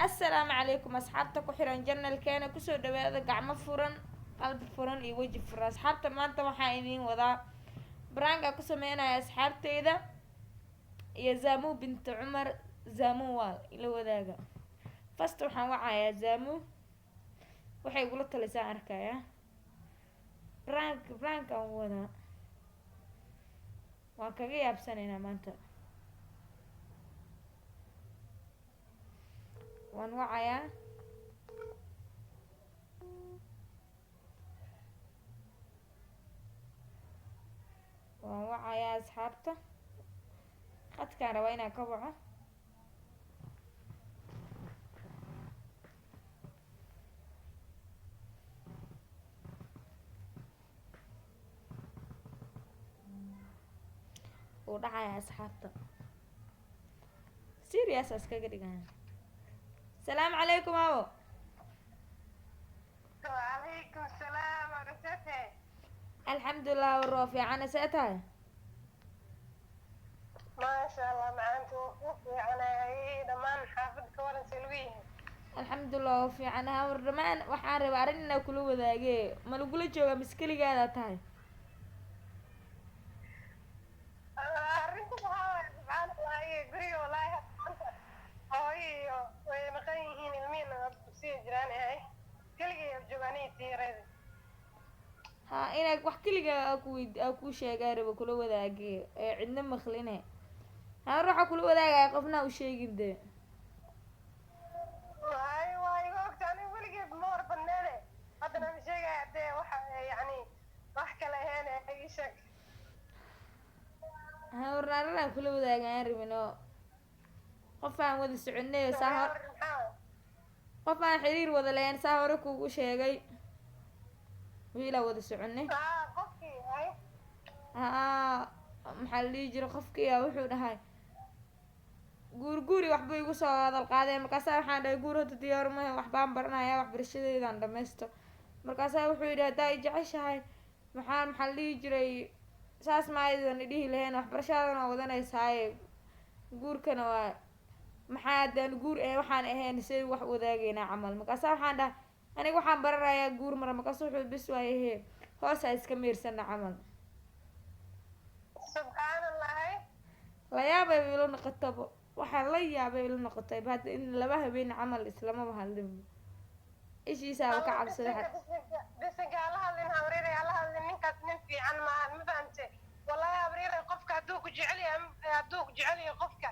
السلام عليكم أصحابتا كحيران جنة الكينا كسو دوادا قعمة فرن قلب فرن إي وجه فرن أصحابتا مانتا وحاينين وضع برانقا كسو مينا يا أصحابتا إذا يا زامو بنت عمر زامو وال إلا وداقا فاست وحان وعا يا زامو وحي يقولوا لسان أركايا برانكا وضع وان كاقا يابسانينا مانتا وان وعايا waan wacayaa asxaabta khadkaan rabaa inaan ka waco uu dhacayaa asxaabta serious iskaga dhigaya salaamu calaykum abo وعليكم السلام ورحمته alxamdulilah waroo fiicana see tahay ما شاء الله macaantu fiicana dhamaan xaafadka waran salwiye alxamdulilah oo fiican hawar dhamaan waxaan rabaa arrin inaa kula wadaage ma lagula joogaa miskeligaada tahay arrinta waxaa waaye subxaan allahi guriga walaahi maanta hooyo iyo way maqan yihiin ilmihiina dugsiga jiraan ahay keligay joogaanay tiirada ha inaa wax keliga aa kuu sheegaa raba kula wadaage ee cidna maqline hawar waxaa kula wadaagaya qofna u sheegin dee waa iga ogta aniga weligeed ma war badneene haddana ma sheegaya dee waxa yani wax kale ahayn ii sheeg hawar arrinaan kula wadaaga aan rabin oo qof aan wada soconay saa hor qof aan xiriir wada lahayn saa hore kugu sheegay wiilaa wada soconay qofkii ay haa maxaa la dhihi jira qofkii a wuxuu dhahay guuri waxba igu soo hadal qaadeen markaasaa waxaan dhahay guur hadda diyaar mahe waxbaan baranayaa waxbarashadeedaan dhamaysto markaasaa wuxuu yidhi haddaa i jeceshahay maxaa la dhihi jiray saas maaydan idhihi lahayn waxbarashadana wadanaysaaye guurkana waa maxaa haddaan guur waxaan ahayn say wax wadaagaynaa camal markaasaa waxaan dhahay aniga waxaan baranayaa guur mara markaasa wuxuu bis waayahe hoosaa iska miirsana camal subxaan allahi layaabay ila noqotaba waxaa la yaabay ila noqotay hadda in laba habeen camal islamaba hadlin ishiisaaba ka cabsaday bisinka hala hadlin hawreere hala hadlin ninkaas nin fiican maahan ma fahamte wallahi hawreere qofka hadduu ku jecel yahay qofka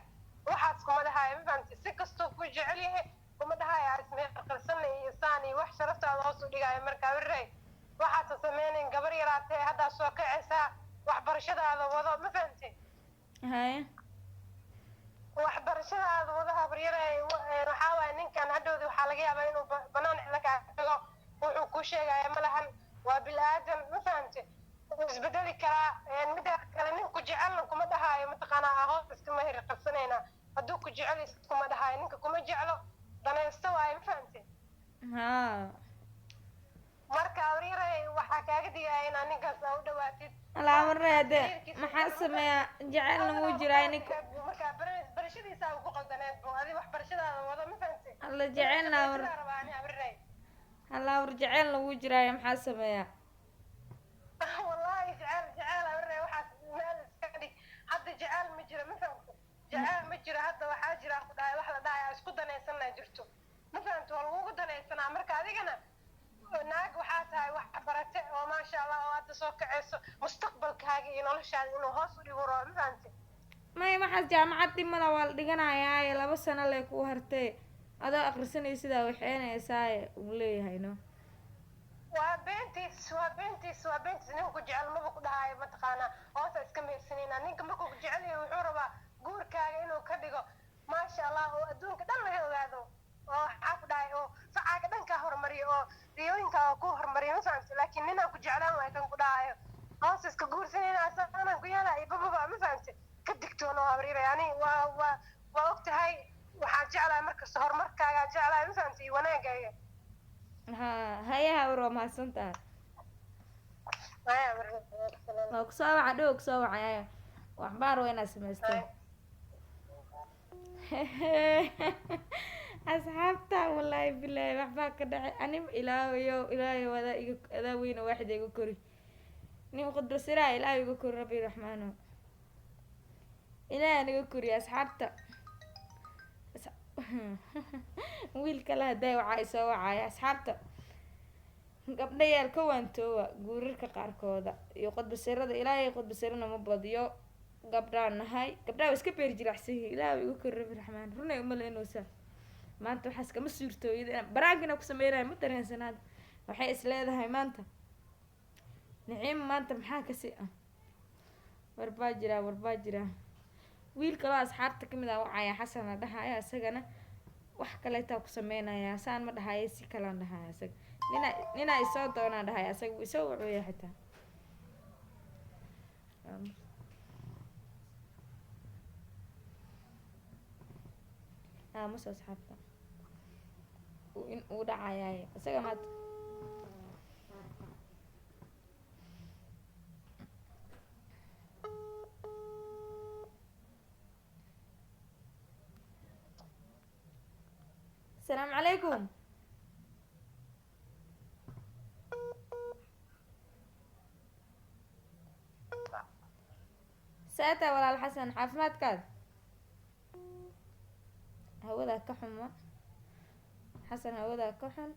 waxaas kuma dhahaayo ma fahamte si kastoo ku jecel yahay kuma dhahaayo arismee qalsana iyo saan iyo wax sharaftaada hoos u dhigaayo marka hawreere waxaasa sameynayn gabar yaraatee haddaa soo kacaysaa waxbarashadaada wado ma fahamte haya waxbarashadaada wado habaryare waxaa waaye ninkan hadhowda waxaa laga yaabaa inuu banaan cila kaa tago wuxuu ku sheegaya malahan waa bil-aadan ma fahamte wuu isbedeli karaa mida kale ninku jecelna kuma dhahaayo mataqaanaa hoos iskama heri qabsanayna hadduu ku jecel iskuma dhahaayo ninka kuma jeclo danaysto waayo ma fahamte ha marka habaryare waxaa kaaga digaya inaa ninkaas aa u dhawaatid alaamarade maxaa sameeyaa jecelna wuu jiraa ninka marka barashadiisa ugu qaldaneed bo adi waxbarashadaada wado ma fahamte alla jecelna halaawar jecelna wuu jiraayo maxaa sameeyaa wallahi jecel hawre waxaas meel iska dhig hadda jecel ma jiro ma fahamte jecel ma jiro hadda waxaa jira ku dhahay wax la dhahay isku danaysanaa jirto ma fahamte waa lagugu danaysanaa marka adigana naag waxaa tahay wax barate oo maasha allah oo hadda soo kaceyso mustaqbalkaaga iyo noloshaada inuu hoos u dhigo rabo ma fahamte may waxaas jaamacad dhimada waa la dhiganayaaye 2 sano lee ku hartee adoo akrisanay sidaa waxeenaysaaye uu leeyahay no waa beentiis ninku jecel maba ku dhahaayo mataqaanaa hoosa iska meersanayna ninka markuu ku jecel yahay wuxuu rabaa guurkaaga inuu ka dhigo maasha allah oo adduunka dhan laga ogaado oo waxaa ku dhahay oo facaaga dhankaa horumariyo oo riyooyinkaa ku horumariyo ma fahamte laakiin ninaan ku jeclaan waay kan ku dhahayo hoos iska guursanayna saanaan ku yeelaayo bababa ma fahamte ka digtoono habriire yani waa og tahay waxaa jeclahay markasta horumarkaagaa jeclahay ma fahamte iyo wanaagaaga ha hayaha war waa mahadsantaha waa kusoo waca dhow kusoo wacay waxbaan raba inaad samaysteen asxaabta wallaahi bilaahi waxbaa ka dhacay anim ilaahayo adaa weyna waaxid iga kori nin qudbasiraa ilaahay iga kori rabbi raxmaano ilaahay aniga kori asxaabta wiil kale haday wacay soo wacaya asxaabta gabdhayaal ka waantoowa guurarka qaarkooda iyo qudbasirada ilaahay qudbasirana ma badiyo gabdhaan nahay gabdhaha waa iska beeri jilacsan yihiin ilaahay iga kori rabbi raxmaan runay umaleynaysa maanta waxaas kama suurtooyada baraagina ku sameynaya ma dareensanaada waxay is leedahay maanta niciim maanta maxaa kasi ah warbaa jiraa wiil kaloo asxaabta kamid ah wacaya xasan la dhahaya isagana wax kaleetaa ku sameynayaa saan ma dhahaya si kalaan dhahaya isaga ninaa isoo doonaa dhahaya isaga wuu isoo wacuya xitaa aamus asxaabta uu dhacayaay isaga maad السلام عليكم ساتا ولا الحسن عافمات كاد هودا كحمة حسن هودا كحن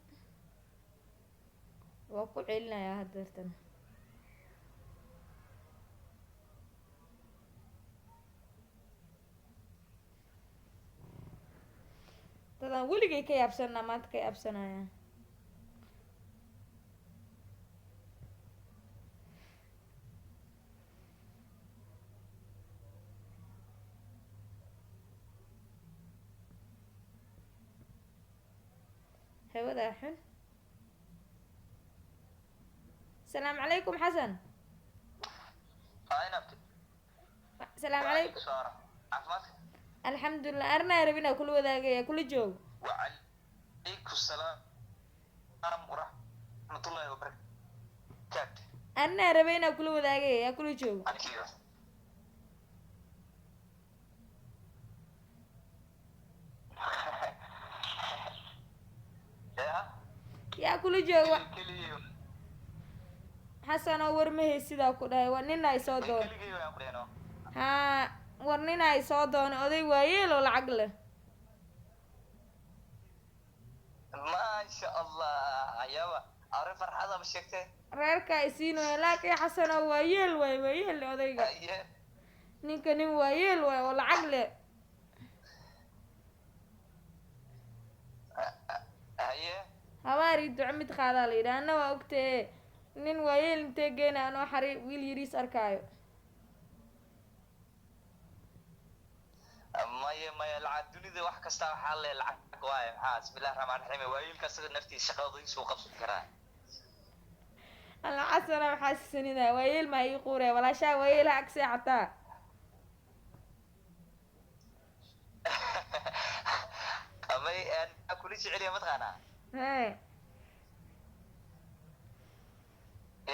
وكل علنا يا هدرتنا طبعا ولقي كي أبسنا ما تكي أبسنا يا هودا حن السلام عليكم حسن هاي نبتي السلام عليكم سارة عفمات الحمد لله أرنا ربنا كل وذاقية كل جو وعليكم السلام ورحمة الله وبركاته أرنا ربنا كل وذاقية كل جو يا كل جو حسن ورمه سيدا كده وننا يصدون ها ورنina ay soo doonay oday waayeel oo lacag leh maasha allah ayaba arrin farxada ma sheegtay reerka ay siinayo laakiin xasan oo waayeel odayga ninka nin waayeel waay oo lacag leh aye habaari duco mid qaadaa la yidhaha anna waa ogtee nin waayeel intee geena anoo xari wiil yariis arkaayo maya lacag dunida wax kasta waxaa le lacag waaye maxaa bismillahi raxmaan raxiim waayilka sida naftiisa shaqadiisu qabsan karaa alla xasana maxaa sisanida waayeel maa ii quure walaashaa waayeelaha ag seexataa amay kula jeceliya mataqaanaa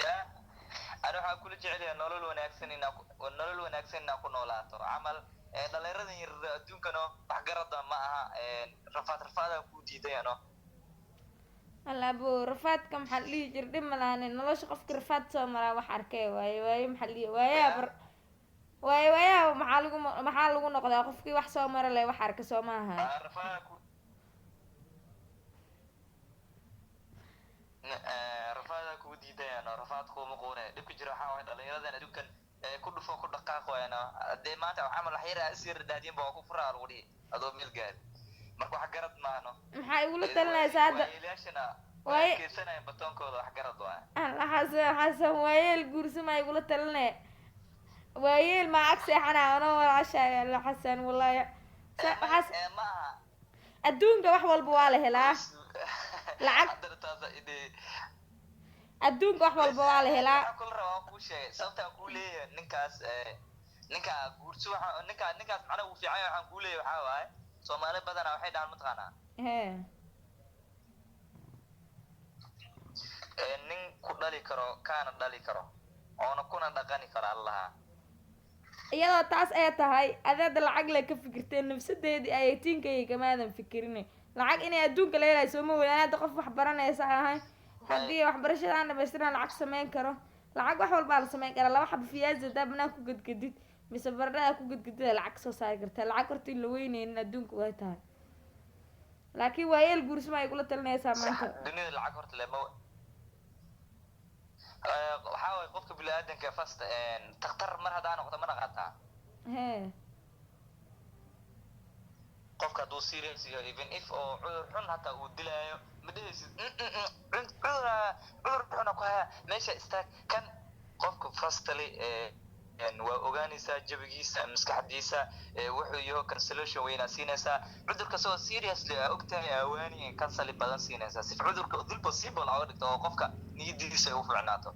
ya ana waxaa kula jeceliya nolol wanaagsan inaa ku noolaato camal dhalinyaradan yar adduunkano waxgarada ma aha rafaada ku diidayano alaabo rafaadka maxaa la dhihi jira dhib malaane nolosha qofka rafaad soo maraa wax arkay waaye maxaa la dhihi waayaa maxaa lagu noqdaa qofkii wax soo mara leh wax arka soo maaha rafaada ku diidayano rafaad kuma quune dhibka jira waxaa waay dhalinyaradan adduunkan ku dhufo ku dhaqaaq wayno hadee maanta camal wax yar is yar daadin ba ku furaa lagu dhihi adoo meel gaad marka wax garad maano maxaa igula talinaysaa hadda way keesanay batoonkooda wax garad waa alla xasan waayeel guursama igula talinay waayeel ma ag seexanaa anoo walaashaay alla xasan wallahi ma aha adduunka wax walba waa la helaa lacag adduunka wax walba waa la helaa kul rabaa ku sheegay sababta ku leeyahay ninka guurso waxa ninkaas macna uu fiican waxaan ku leeyahay waxa waaye Soomaali badan waxay dhaan mataqaana nin ku dhali karo kana dhali karo oo kuna dhaqani karo Allah iyadoo taas ay tahay adeed lacag la ka fikirteen nafsadeedii ay tiinkay kamaadan fikirin lacag inay adduunka la helayo sooma weyn hadda qof wax baranaysa ahay haddii waxbarashada aan dhamaystiraan lacag sameyn karo lacag wax walbaa la sameyn karaa laba xaba fiyaasi haddaa banaan ku gadgadid mise baradhada ku gadgadid lacag soo saari kartaa lacag horta in la weyneynin adduunka way tahay laakiin waa eel guursama ay kula talinaysaa maanta dunida lacag horta lema waxaa waay qofka bini-aadanka fast taktar mar haddaa noqdo ma naqataa hee qofka hadduu serious iyo even if oo cudur xun hataa uu dilaayo ma dhehaysid cudur xuna ku haya meesha istaag kan qofka fastly waa ogaanaysaa jabigiisa maskaxdiisa wuxuu yaho cancellation weynaa siinaysaa cudurka soo seriously aa ogtahay awaani canceli badan siinaysaa si cudurka dil possible aa dhigto oo qofka niyadiisa ay u fiicnaato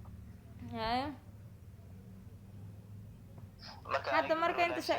haya marka hadda marka inta